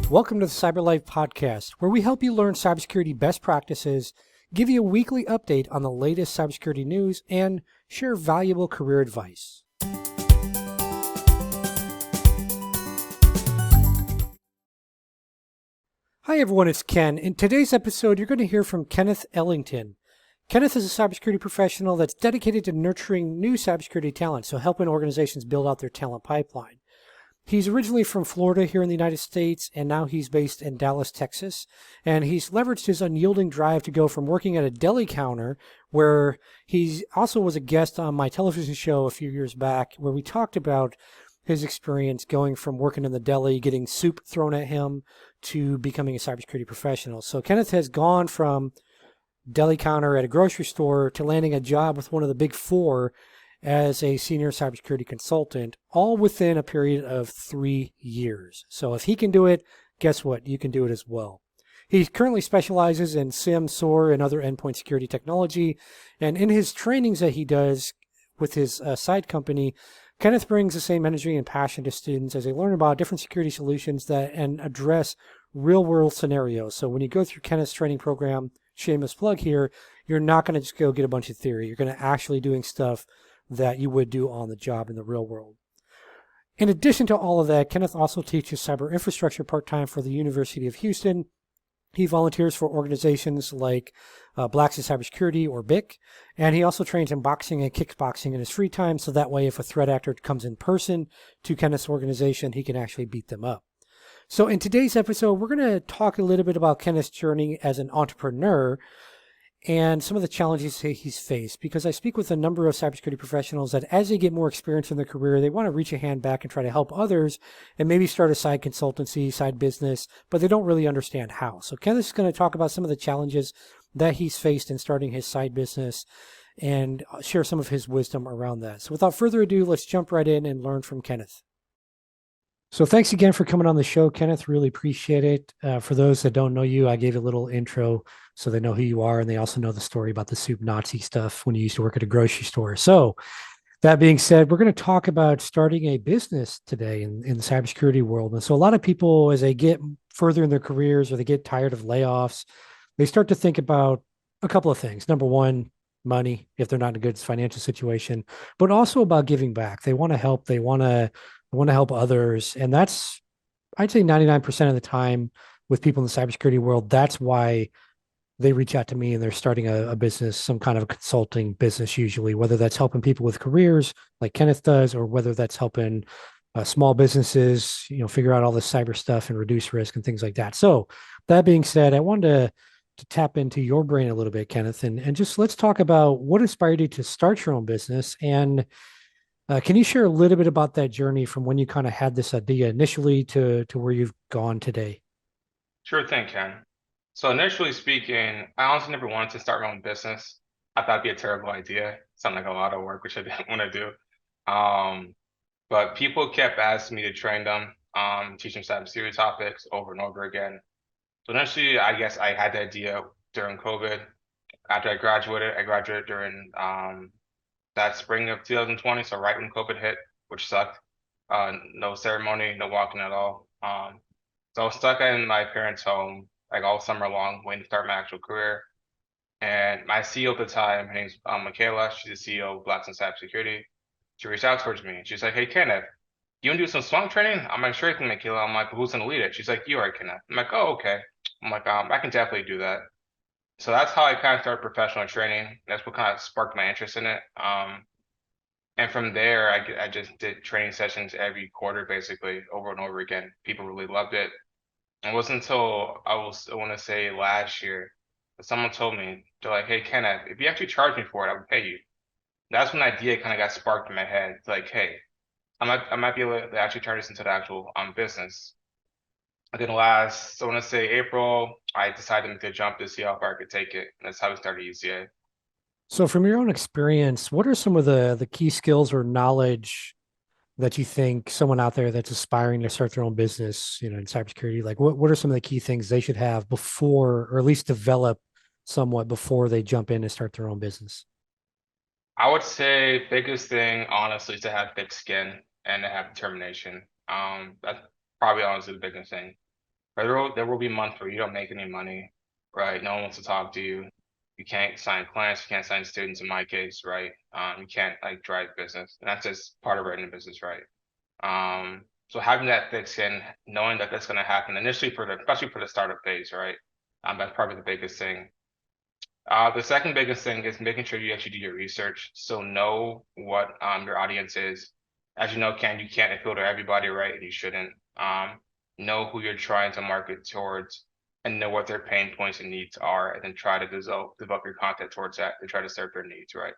Welcome to the Cyber Life Podcast, where we help you learn cybersecurity best practices, give you a weekly update on the latest cybersecurity news, and share valuable career advice. Hi everyone, it's Ken. In today's episode, you're going to hear from Kenneth Ellington. Kenneth is a cybersecurity professional that's dedicated to nurturing new cybersecurity talent, so helping organizations build out their talent pipeline. He's originally from Florida here in the United States, and now he's based in Dallas, Texas. And he's leveraged his unyielding drive to go from working at a deli counter, where he also was a guest on my television show a few years back, where we talked about his experience going from working in the deli, getting soup thrown at him, to becoming a cybersecurity professional. So Kenneth has gone from deli counter at a grocery store to landing a job with one of the big four as a senior cybersecurity consultant, all within a period of 3 years. So if he can do it, guess what? You can do it as well. He currently specializes in SIEM, SOAR, and other endpoint security technology. And in his trainings that he does with his side company, Kenneth brings the same energy and passion to students as they learn about different security solutions that and address real-world scenarios. So when you go through Kenneth's training program, shameless plug here, you're not going to just go get a bunch of theory. You're going to actually doing stuff that you would do on the job in the real world. In addition to all of that, Kenneth also teaches cyber infrastructure part-time for the University of Houston. He volunteers for organizations like Blacks in Cybersecurity, or BIC, and he also trains in boxing and kickboxing in his free time, so that way if a threat actor comes in person to Kenneth's organization, he can actually beat them up. So in today's episode, we're going to talk a little bit about Kenneth's journey as an entrepreneur and some of the challenges he's faced, because I speak with a number of cybersecurity professionals that as they get more experience in their career, they want to reach a hand back and try to help others and maybe start a side consultancy, side business, but they don't really understand how. So Kenneth is going to talk about some of the challenges that he's faced in starting his side business and share some of his wisdom around that. So without further ado, let's jump right in and learn from Kenneth. So thanks again for coming on the show, Kenneth. Really appreciate it. For those that don't know you, I gave a little intro so they know who you are, and they also know the story about the soup Nazi stuff when you used to work at a grocery store. So that being said, we're going to talk about starting a business today in the cybersecurity world. And so a lot of people, as they get further in their careers or they get tired of layoffs, they start to think about a couple of things. Number one, money, if they're not in a good financial situation, but also about giving back. They want to help. They want to help others. And that's, I'd say 99% of the time with people in the cybersecurity world, that's why they reach out to me and they're starting a business, some kind of a consulting business usually, whether that's helping people with careers like Kenneth does, or whether that's helping small businesses, figure out all this cyber stuff and reduce risk and things like that. So that being said, I wanted to tap into your brain a little bit, Kenneth, and just let's talk about what inspired you to start your own business. And can you share a little bit about that journey from when you kind of had this idea initially to where you've gone today? Sure thing, Ken. So initially speaking, I honestly never wanted to start my own business. I thought it'd be a terrible idea. Sound like a lot of work, which I didn't want to do. But people kept asking me to train them, teach them cybersecurity topics over and over again. So initially, I guess I had the idea during COVID. After I graduated during that spring of 2020, so right when COVID hit, which sucked. No ceremony, no walking at all. So I was stuck in my parents' home like all summer long, waiting to start my actual career. And my CEO at the time, her name's Michaela. She's the CEO of Blacks in Cybersecurity. She reached out towards me. She's like, "Hey, Kenneth, you want to do some SWAT training?" I'm like, "Sure thing, Michaela." I'm like, "But who's gonna lead it?" She's like, "You are, Kenneth." I'm like, "Oh, okay." I'm like, I can definitely do that." So that's how I kind of started professional training. That's what kind of sparked my interest in it. And from there, I just did training sessions every quarter, basically, over and over again. People really loved it. It wasn't until I want to say last year, that someone told me, they're like, "Hey, Kenneth, if you actually charge me for it, I would pay you." That's when the idea kind of got sparked in my head. It's like, hey, I might be able to actually turn this into the actual business. And then last, I want to say April, I decided to make the jump to see how far I could take it. And that's how we started UCA. So from your own experience, what are some of the key skills or knowledge that you think someone out there that's aspiring to start their own business, in cybersecurity, like what are some of the key things they should have before, or at least develop somewhat before they jump in and start their own business? I would say biggest thing, honestly, is to have thick skin and to have determination. That's probably honestly the biggest thing. Right? There will be months where you don't make any money, right? No one wants to talk to you. You can't sign clients, you can't sign students in my case, right? You can't like drive business. And that's just part of running a business, right? So having that thick skin, knowing that that's gonna happen initially especially for the startup phase, right? That's probably the biggest thing. The second biggest thing is making sure you actually do your research. So know what your audience is. As you know, Ken, you can't appeal to everybody, right? And you shouldn't. Know who you're trying to market towards and know what their pain points and needs are, and then try to develop your content towards that to try to serve their needs, right?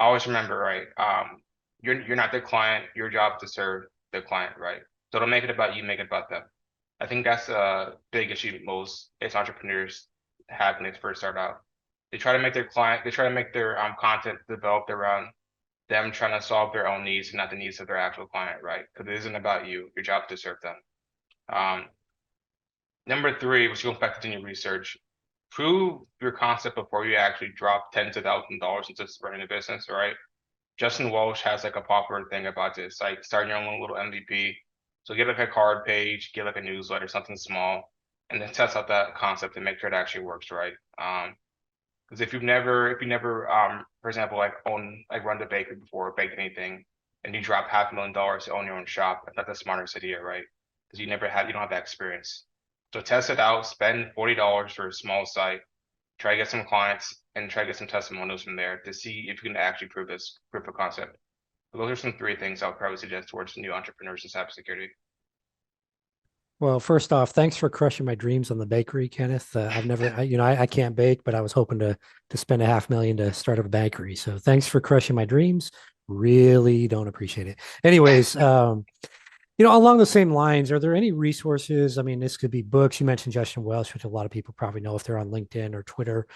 Always remember, right? You're not the client. Your job is to serve the client, right? So don't make it about you, make it about them. I think that's a big issue most as entrepreneurs have when they first start out. They try to make their content developed around them trying to solve their own needs and not the needs of their actual client, right? Because it isn't about you. Your job is to serve them. Um, Number three, which goes back to doing your research, prove your concept before you actually drop tens of thousands of dollars into running a business, right? Justin Walsh has like a popular thing about this, like starting your own little MVP. So get like a card page, get like a newsletter, something small, and then test out that concept and make sure it actually works, right? Because if you never, for example, run the bakery before, baked anything, and you drop $500,000 to own your own shop, that's not the smartest idea, right? Because you don't have that experience. So test it out, spend $40 for a small site, try to get some clients, and try to get some testimonials from there to see if you can actually prove this proof of concept. So those are some three things I would probably suggest towards new entrepreneurs in cybersecurity. Well, first off, thanks for crushing my dreams on the bakery, Kenneth. I've never, I can't bake, but I was hoping to spend $500,000 to start up a bakery. So thanks for crushing my dreams. Really don't appreciate it. Anyways, along the same lines, are there any resources? I mean, this could be books. You mentioned Justin Welsh, which a lot of people probably know if they're on LinkedIn or Twitter,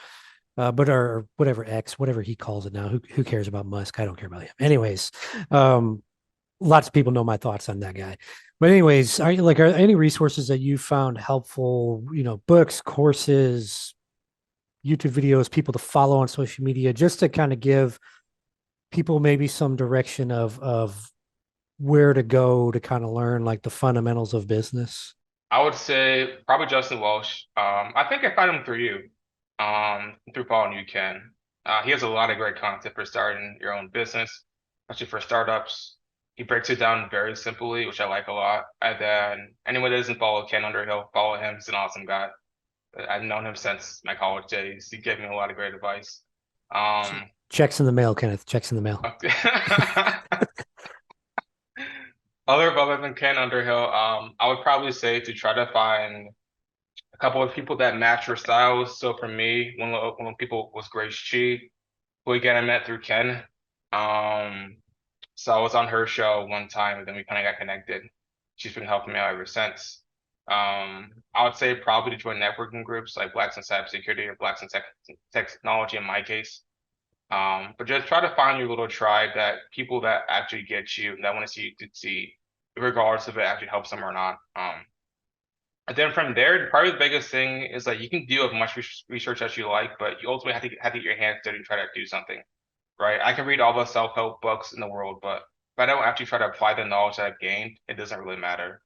but or whatever X, whatever he calls it now. Who cares about Musk? I don't care about him. Anyways, um, lots of people know my thoughts on that guy. But anyways, are any resources that you found helpful? Books, courses, YouTube videos, people to follow on social media, just to kind of give people maybe some direction of where to go to kind of learn like the fundamentals of business. I would say probably Justin Welsh. I think I found him through you, through following you, Ken. He has a lot of great content for starting your own business, especially for startups. He breaks it down very simply, which I like a lot. And then anyone that doesn't follow Ken Underhill, follow him. He's an awesome guy. I've known him since my college days. He gave me a lot of great advice. Um, Checks in the mail, Kenneth. Checks in the mail. other than Ken Underhill, I would probably say to try to find a couple of people that match your styles. So for me, one of the people was Grace Chi, who again I met through Ken. Um, so I was on her show one time, and then we kind of got connected. She's been helping me out ever since. I would say probably to join networking groups like Blacks in Cybersecurity or Blacks in Technology in my case. But just try to find your little tribe, that people that actually get you and that want to see you succeed, regardless if it actually helps them or not. And then from there, probably the biggest thing is that you can do as much research as you like, but you ultimately have to get your hands dirty and try to do something, right? I can read all the self-help books in the world, but if I don't actually try to apply the knowledge that I've gained, it doesn't really matter.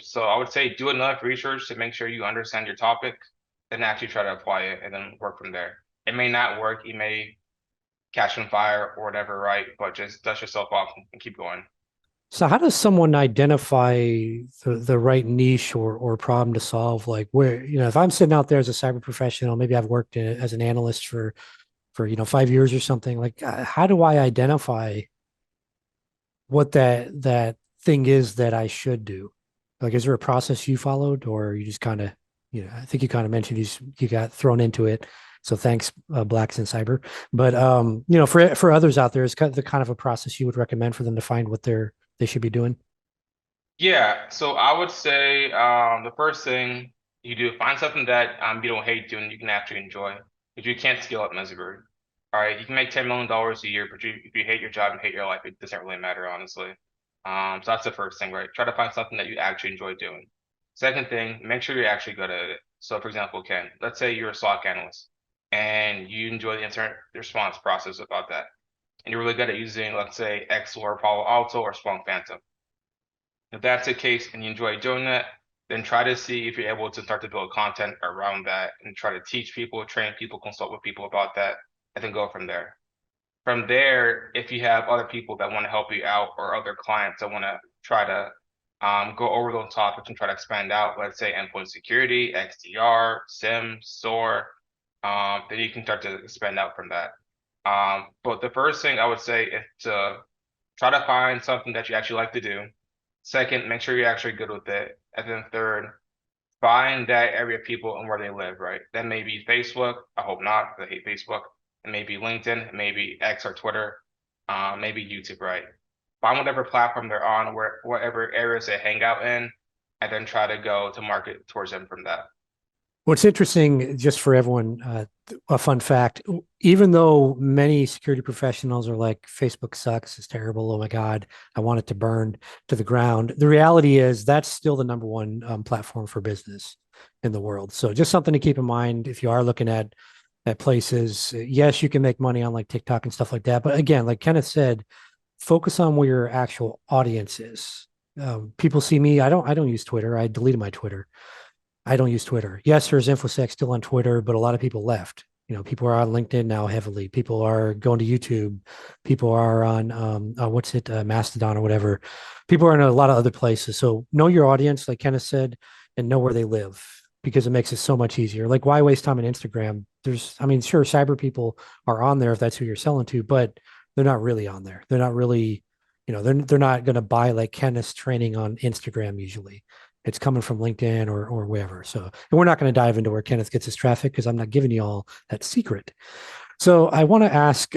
So I would say do enough research to make sure you understand your topic, then actually try to apply it and then work from there. It may not work, you may catch on fire or whatever, right? But just dust yourself off and keep going. So how does someone identify the right niche or problem to solve? Like where, if I'm sitting out there as a cyber professional, maybe I've worked as an analyst for 5 years or something, like how do I identify what that thing is that I should do? Like, is there a process you followed, or you just kind of, I think you kind of mentioned you got thrown into it. So thanks, Blacks in Cyber. But for others out there, is kind of the kind of a process you would recommend for them to find what they should be doing. Yeah, so I would say the first thing you do, find something that you don't hate doing, you can actually enjoy. If you can't scale up misery. All right, you can make $10 million a year, but if you hate your job and hate your life, it doesn't really matter, honestly. So that's the first thing, right? Try to find something that you actually enjoy doing. Second thing, make sure you're actually good at it. So, for example, Ken, let's say you're a SOC analyst and you enjoy the incident response process about that, and you're really good at using, let's say, XOR Palo Alto or Splunk Phantom. If that's the case and you enjoy doing that, then try to see if you're able to start to build content around that and try to teach people, train people, consult with people about that, and then go from there. From there, if you have other people that want to help you out or other clients that want to try to go over those topics and try to expand out, let's say endpoint security, XDR, SIM, SOAR, then you can start to expand out from that. But the first thing I would say is to try to find something that you actually like to do. Second, make sure you're actually good with it. And then third, find that area of people and where they live, right? That may be Facebook. I hope not, because I hate Facebook. It may be LinkedIn, it may be X or Twitter, maybe YouTube, right? Find whatever platform they're on, whatever areas they hang out in, and then try to go to market towards them from that. What's interesting, just for everyone, a fun fact, even though many security professionals are like, Facebook sucks, it's terrible, oh my God, I want it to burn to the ground. The reality is that's still the number one platform for business in the world. So just something to keep in mind if you are looking at places. Yes, you can make money on like TikTok and stuff like that. But again, like Kenneth said, focus on where your actual audience is. People see me. I don't use Twitter. I deleted my Twitter. I don't use Twitter. Yes, there's InfoSec still on Twitter, but a lot of people left. People are on LinkedIn now heavily. People are going to YouTube. People are on Mastodon or whatever. People are in a lot of other places. So know your audience, like Kenneth said, and know where they live because it makes it so much easier. Like, why waste time on Instagram? Sure, cyber people are on there if that's who you're selling to, but they're not really on there. They're not really, they're not going to buy like Kenneth's training on Instagram usually. It's coming from LinkedIn or wherever. So, and we're not going to dive into where Kenneth gets his traffic because I'm not giving you all that secret. So I want to ask,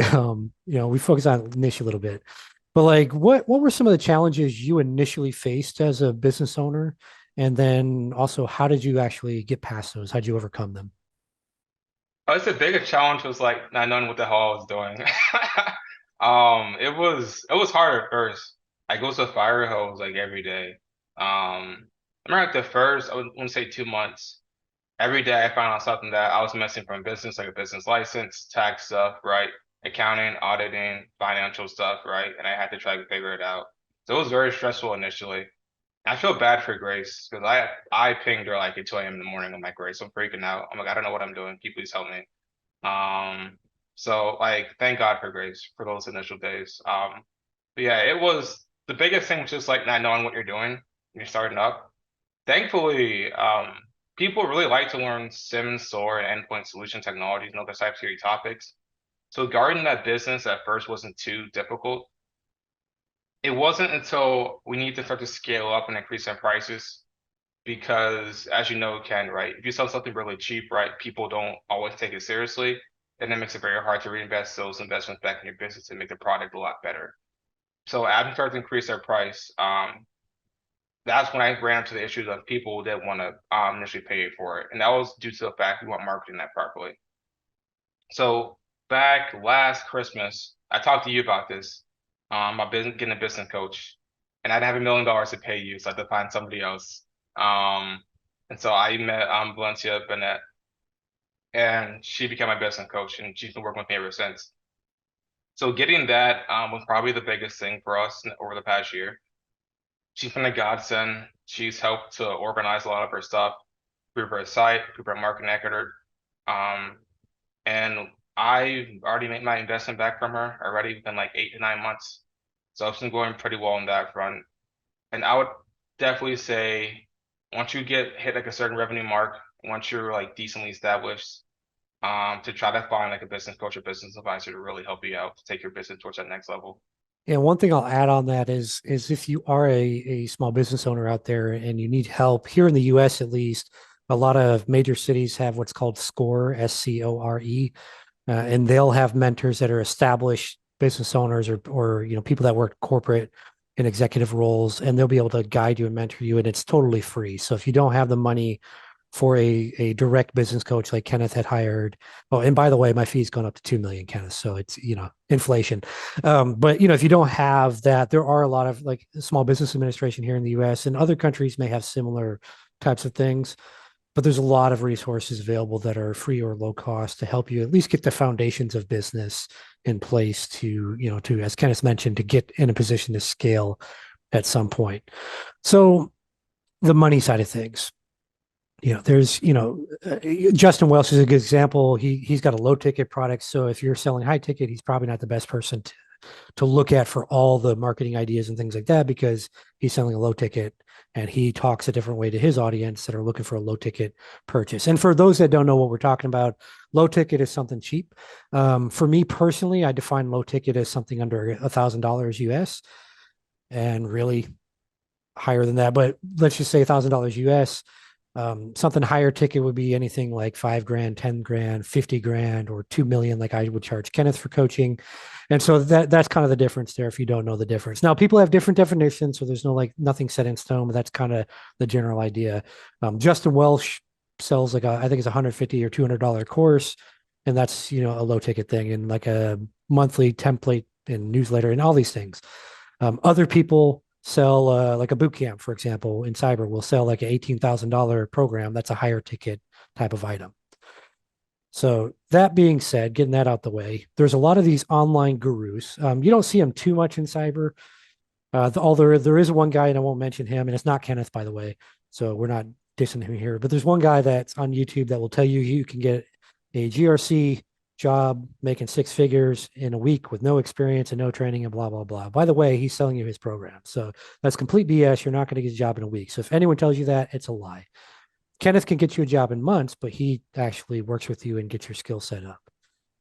we focus on niche a little bit, but like, what were some of the challenges you initially faced as a business owner? And then also, how did you actually get past those? How did you overcome them? I would say the biggest challenge was like not knowing what the hell I was doing. It was hard at first. I go to a fire hose like every day. I remember like the first, I would want to say 2 months. Every day I found out something that I was missing from business, like a business license, tax stuff, right? Accounting, auditing, financial stuff, right? And I had to try to figure it out. So it was very stressful initially. I feel bad for Grace because I pinged her like at 2 a.m. in the morning. I'm like, Grace, I'm freaking out. I'm like, I don't know what I'm doing. Can you please help me? So like, thank God for Grace for those initial days. But yeah, it was the biggest thing was just like not knowing what you're doing when you're starting up. Thankfully, people really like to learn SIM, SOAR, and endpoint solution technologies and other cybersecurity topics. So guarding that business at first wasn't too difficult. It wasn't until we need to start to scale up and increase our prices because, as you know, Ken, right? If you sell something really cheap, right, people don't always take it seriously, and that makes it very hard to reinvest those investments back in your business and make the product a lot better. So as we start to increase our price, that's when I ran into the issues of people that want to initially pay for it, and that was due to the fact we weren't marketing that properly. So back last Christmas, I talked to you about this. I've been getting a business coach, and I didn't have $1 million to pay you, so I had to find somebody else. And so I met Valencia Bennett, and she became my business coach, and she's been working with me ever since. So getting that was probably the biggest thing for us over the past year. She's been a godsend. She's helped to organize a lot of her stuff, prepare her site, prepare marketing record. And I already made my investment back from her already within like 8 to 9 months. So it's been going pretty well on that front. And I would definitely say once you hit like a certain revenue mark, once you're like decently established, to try to find like a business coach or business advisor to really help you out to take your business towards that next level. And one thing I'll add on that is if you are a small business owner out there and you need help, here in the US at least, a lot of major cities have what's called SCORE, SCORE, and they'll have mentors that are established business owners or people that work corporate and executive roles, and they'll be able to guide you and mentor you, and it's totally free. So if you don't have the money for a direct business coach like Kenneth had hired. Oh, and by the way, my fee's gone up to 2 million, Kenneth. So it's, inflation. But if you don't have that, there are a lot of like small business administration here in the US, and other countries may have similar types of things, but there's a lot of resources available that are free or low cost to help you at least get the foundations of business in place to, as Kenneth mentioned, to get in a position to scale at some point. So the money side of things. There's, Justin Welsh is a good example. He's got a low ticket product. So if you're selling high ticket, he's probably not the best person to look at for all the marketing ideas and things like that, because he's selling a low ticket and he talks a different way to his audience that are looking for a low ticket purchase. And for those that don't know what we're talking about, low ticket is something cheap. For me personally, I define low ticket as something under $1,000 US, and really higher than that, but let's just say $1,000 US. Something higher ticket would be anything like 5 grand, 10 grand, 50 grand, or 2 million, like I would charge Kenneth for coaching. And so that's kind of the difference there if you don't know the difference. Now, people have different definitions, so there's nothing set in stone, but that's kind of the general idea. Justin Welsh sells I think it's $150 or $200 course, and that's, a low ticket thing, and like a monthly template and newsletter and all these things. Other people sell like a boot camp, for example, in cyber will sell like an $18,000 program. That's a higher ticket type of item. So that being said, getting that out the way, there's a lot of these online gurus. You don't see them too much in cyber. Although there is one guy, and I won't mention him, and it's not Kenneth, by the way. So we're not dissing him here. But there's one guy that's on YouTube that will tell you can get a GRC job making 6 figures in a week with no experience and no training and blah, blah, blah. By the way, he's selling you his program. So that's complete BS. You're not going to get a job in a week. So if anyone tells you that, it's a lie. Kenneth can get you a job in months, but he actually works with you and gets your skill set up.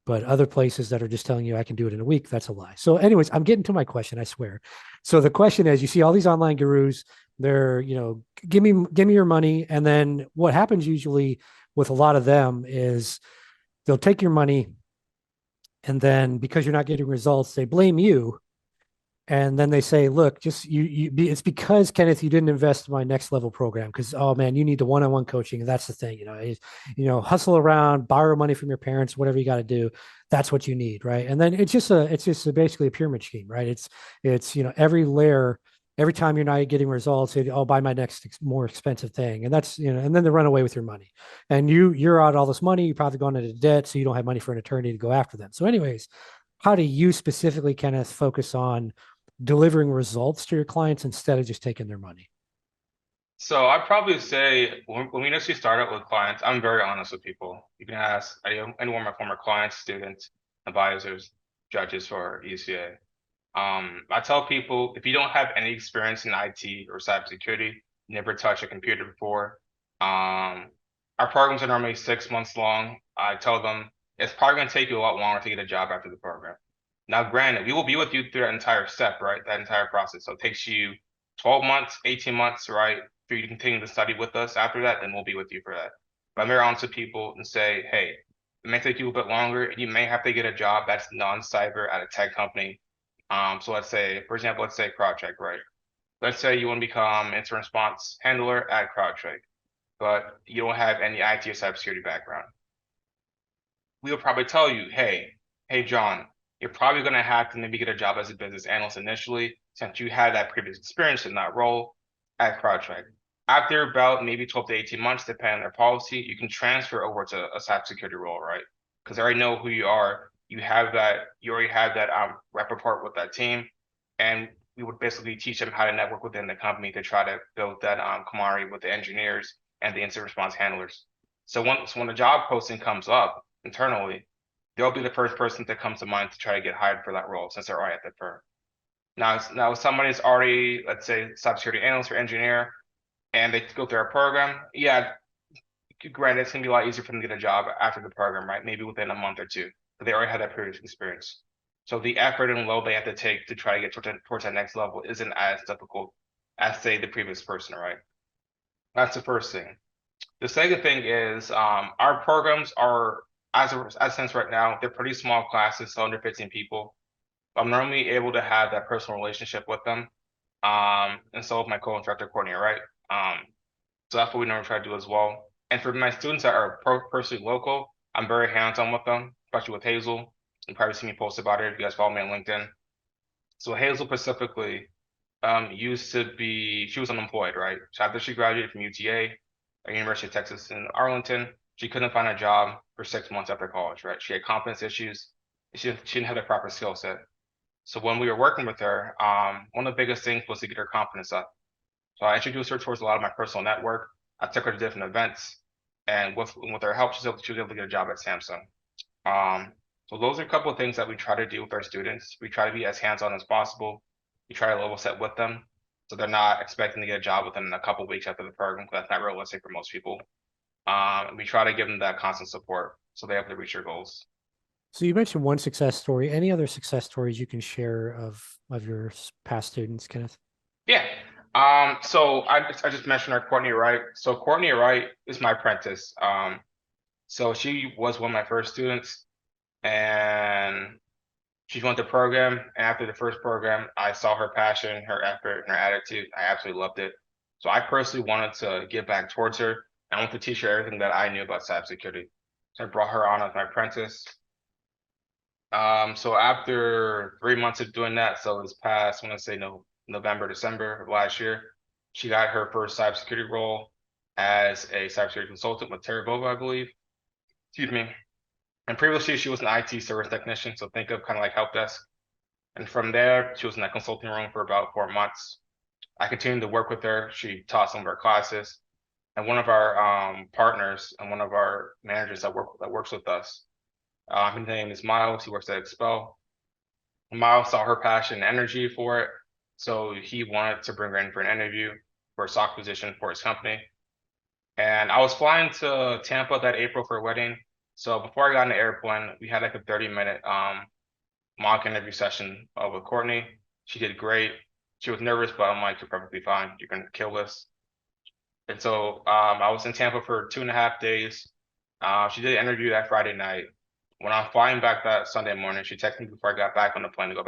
But other places that are just telling you I can do it in a week, that's a lie. So anyways, I'm getting to my question, I swear. So the question is, you see all these online gurus, they're, give me your money. And then what happens usually with a lot of them is they'll take your money, and then because you're not getting results, they blame you. And then they say, look, just it's because, Kenneth, you didn't invest in my next level program, because, oh man, you need the one-on-one coaching. And that's the thing, hustle around, borrow money from your parents, whatever you got to do. That's what you need. Right. And then it's just basically a pyramid scheme, right? It's every layer, every time you're not getting results, I'll buy my next more expensive thing. And that's, and then they run away with your money, and you're out all this money. You've probably gone into debt, so you don't have money for an attorney to go after them. So anyways, how do you specifically, Kenneth, focus on delivering results to your clients instead of just taking their money? So I'd probably say when we initially start out with clients, I'm very honest with people. You can ask any one of my former clients, students, advisors, judges for ECA. I tell people, if you don't have any experience in IT or cybersecurity, never touched a computer before, our programs are normally 6 months long. I tell them it's probably going to take you a lot longer to get a job after the program. Now, granted, we will be with you through that entire step, right? That entire process. So it takes you 12 months, 18 months, right? For you to continue to study with us after that, then we'll be with you for that. But I'm very honest with people and say, hey, it may take you a bit longer, and you may have to get a job that's non-cyber at a tech company. So let's say, for example, let's say CrowdStrike, right? Let's say you want to become incident response handler at CrowdStrike, but you don't have any IT or cybersecurity background. We will probably tell you, hey, John, you're probably going to have to maybe get a job as a business analyst initially, since you had that previous experience in that role at CrowdStrike. After about maybe 12 to 18 months, depending on their policy, you can transfer over to a cybersecurity role, right? Because they already know who you are. You already have that rapport with that team, and we would basically teach them how to network within the company to try to build that camaraderie with the engineers and the incident response handlers. So when the job posting comes up internally, they'll be the first person that comes to mind to try to get hired for that role, since they're already at the firm. Now, if somebody's already, let's say, cybersecurity analyst or engineer, and they go through our program, yeah, granted, it's gonna be a lot easier for them to get a job after the program, right? Maybe within a month or two, but they already had that previous experience. So the effort and load they have to take to try to get towards that next level isn't as difficult as, say, the previous person, right? That's the first thing. The second thing is our programs are, as a sense right now, they're pretty small classes, so under 15 people. I'm normally able to have that personal relationship with them. And so with my co-instructor coordinator, right? So that's what we normally try to do as well. And for my students that are personally local, I'm very hands-on with them, especially with Hazel. You probably see me post about it if you guys follow me on LinkedIn. So Hazel specifically she was unemployed, right? So after she graduated from UTA, University of Texas in Arlington, she couldn't find a job for 6 months after college, right? She had confidence issues. She didn't have the proper skill set. So when we were working with her, one of the biggest things was to get her confidence up. So I introduced her towards a lot of my personal network. I took her to different events, and with her help, she was able to get a job at Samsung. So those are a couple of things that we try to do with our students. We try to be as hands-on as possible. We try to level set with them, so they're not expecting to get a job within a couple of weeks after the program, because that's not realistic for most people. We try to give them that constant support so they have to reach their goals. So you mentioned one success story. Any other success stories you can share of your past students, Kenneth? Yeah. So I just mentioned our Courtney Wright. So Courtney Wright is my apprentice. So she was one of my first students, and she went the program. And after the first program, I saw her passion, her effort, and her attitude. I absolutely loved it. So I personally wanted to give back towards her. I wanted to teach her everything that I knew about cybersecurity. So I brought her on as my apprentice. So after 3 months of doing that, so this past, I want to say November, December of last year, she got her first cybersecurity role as a cybersecurity consultant with Terravova, I believe. Excuse me. And previously, she was an IT service technician, so think of kind of like help desk. And from there, she was in that consulting room for about 4 months. I continued to work with her. She taught some of our classes. And one of our partners and one of our managers that works with us, his name is Miles. He works at Expel. Miles saw her passion and energy for it, so he wanted to bring her in for an interview for a SOC position for his company. And I was flying to Tampa that April for a wedding. So before I got on the airplane, we had like a 30-minute mock interview session with Courtney. She did great. She was nervous, but I'm like, you're perfectly fine. You're gonna kill this. And so I was in Tampa for 2.5 days. She did an interview that Friday night. When I'm flying back that Sunday morning, she texted me before I got back on the plane to go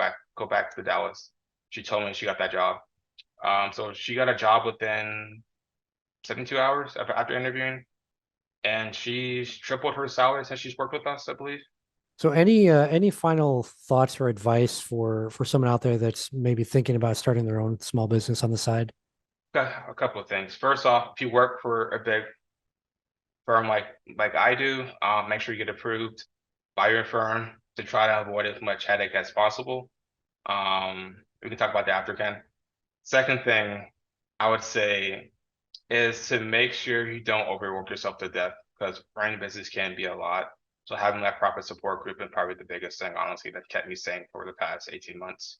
back to Dallas. She told me she got that job. So she got a job within 72 hours after interviewing, and she's tripled her salary since she's worked with us, I believe. So any final thoughts or advice for someone out there that's maybe thinking about starting their own small business on the side? Got a couple of things. First off, if you work for a big firm like I do, make sure you get approved by your firm to try to avoid as much headache as possible. We can talk about that after, Ken. Second thing I would say is to make sure you don't overwork yourself to death, because running a business can be a lot. So having that proper support group is probably the biggest thing, honestly, that kept me sane for the past 18 months.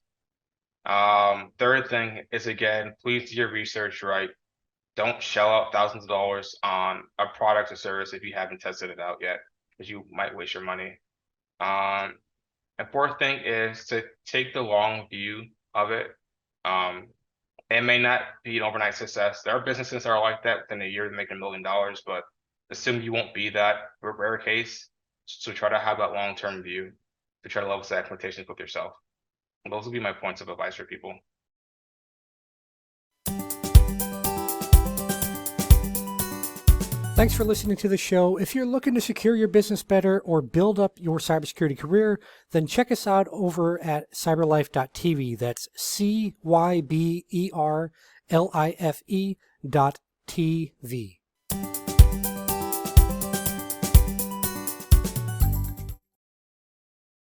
Third thing is, again, please do your research right. Don't shell out thousands of dollars on a product or service if you haven't tested it out yet, because you might waste your money. And fourth thing is to take the long view of it. It may not be an overnight success. There are businesses that are like that within a year to make $1 million, but assume you won't be that rare case. So try to have that long-term view to try to level set expectations with yourself. And those will be my points of advice for people. Thanks for listening to the show. If you're looking to secure your business better or build up your cybersecurity career, then check us out over at cyberlife.tv. That's CYBERLIFE.tv.